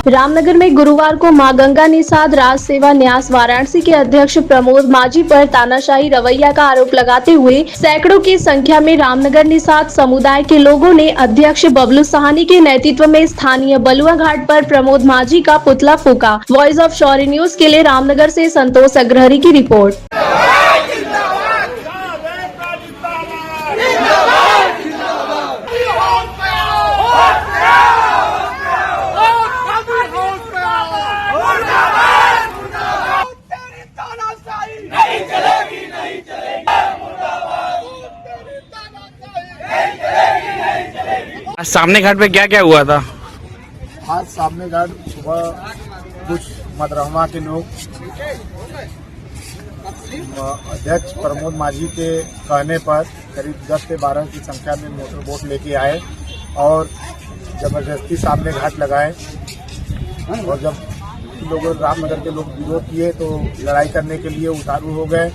रामनगर में गुरुवार को मां गंगा निषाद राज सेवा न्यास वाराणसी के अध्यक्ष प्रमोद माझी पर तानाशाही रवैया का आरोप लगाते हुए सैकड़ों की संख्या में रामनगर निषाद समुदाय के लोगों ने अध्यक्ष बबलू साहनी के नेतृत्व में स्थानीय बलुआ घाट पर प्रमोद माझी का पुतला फूका। वॉइस ऑफ शौर्य न्यूज के लिए रामनगर से संतोष अग्रहरी की रिपोर्ट। आज सामने घाट पे क्या क्या हुआ था? आज सामने घाट सुबह कुछ मदरहमा के लोग अध्यक्ष प्रमोद माझी के कहने पर करीब 10 से 12 की संख्या में मोटर बोट लेके आए और जबरदस्ती सामने घाट लगाए। और जब लोग रामनगर के लोग विरोध किए तो लड़ाई करने के लिए उतारू हो गए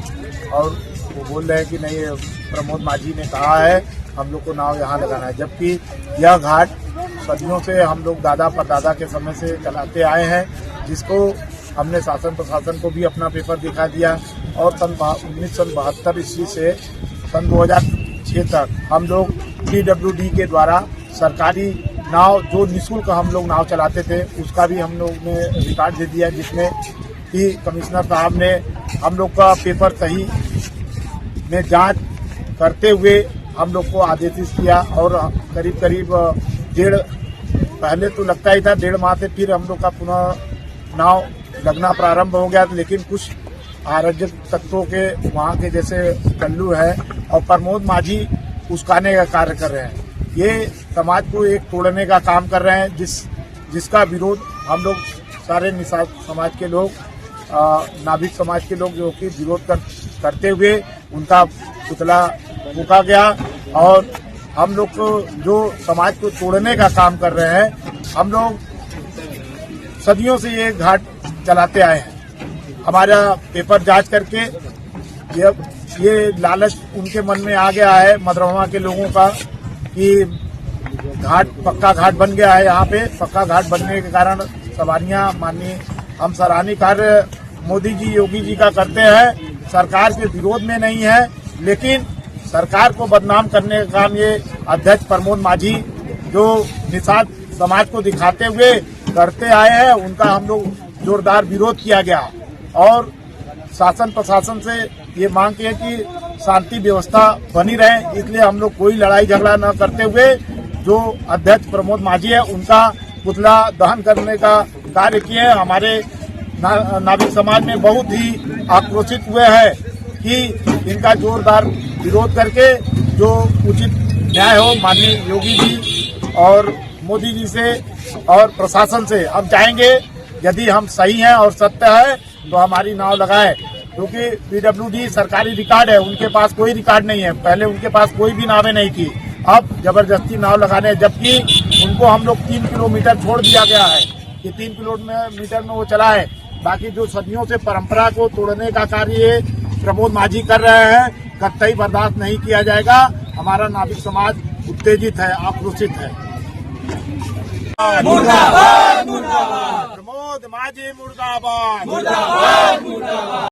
और वो बोल रहे हैं कि नहीं, प्रमोद माझी ने कहा है हम लोग को नाव यहाँ लगाना है, जबकि यह घाट सदियों से हम लोग दादा परदादा के समय से चलाते आए हैं, जिसको हमने शासन प्रशासन को भी अपना पेपर दिखा दिया। और सन 1972 ईस्वी से सन 2006 तक हम लोग PWD के द्वारा सरकारी नाव जो निःशुल्क हम लोग नाव चलाते थे उसका भी हम लोग ने रिकॉर्ड दे दिया, जिसमें कि कमिश्नर साहब ने हम लोग का पेपर सही में जांच करते हुए हम लोग को आदेशित किया। और करीब करीब पहले तो लगता ही था 1.5 माह से फिर हम लोग का पुनः नाव लगना प्रारंभ हो गया, लेकिन कुछ अराजक तत्वों के वहाँ के जैसे कल्लू है और प्रमोद माझी उस्काने का कार्य कर रहे हैं। ये समाज को एक तोड़ने का काम कर रहे हैं, जिसका विरोध हम लोग सारे निषाद समाज के लोग, नाभिक समाज के लोग जो कि विरोध करते हुए उनका पुतला फूका गया। और हम लोग को जो समाज को तोड़ने का काम कर रहे हैं, हम लोग सदियों से ये घाट चलाते आए हैं। हमारा पेपर जांच करके ये लालच उनके मन में आ गया है मदरहमा के लोगों का कि घाट पक्का घाट बन गया है। यहाँ पे पक्का घाट बनने के कारण सवारियां माननीय हम सराहनीय कार्य मोदी जी योगी जी का करते हैं, सरकार के विरोध में नहीं है, लेकिन सरकार को बदनाम करने का काम ये अध्यक्ष प्रमोद माझी जो निषाद समाज को दिखाते हुए करते आए हैं, उनका हम लोग जोरदार विरोध किया गया। और शासन प्रशासन से ये मांग की है कि शांति व्यवस्था बनी रहे, इसलिए हम लोग कोई लड़ाई झगड़ा न करते हुए जो अध्यक्ष प्रमोद माझी है उनका पुतला दहन करने का कार्य किए। हमारे नाभिक समाज में बहुत ही आक्रोशित हुए हैं कि इनका जोरदार विरोध करके जो उचित न्याय हो माननीय योगी जी और मोदी जी से और प्रशासन से हम चाहेंगे, यदि हम सही हैं और सत्य है तो हमारी नाव लगाएं, क्योंकि PWD सरकारी रिकॉर्ड है, उनके पास कोई रिकॉर्ड नहीं है। पहले उनके पास कोई भी नावें नहीं थी, अब जबरदस्ती नाव लगाने, जबकि उनको हम लोग 3 किलोमीटर छोड़ दिया गया है कि 3 किलोमीटर में वो चला है। बाकी जो सदियों से परंपरा को तोड़ने का कार्य प्रमोद माझी कर रहे हैं, कतई बर्दाश्त नहीं किया जाएगा। हमारा नाभिक समाज उत्तेजित है, आक्रोशित है। मुर्दाबाद मुर्दाबाद प्रमोद माझी मुर्दाबाद मुर्दाबाद मुर्दाबाद।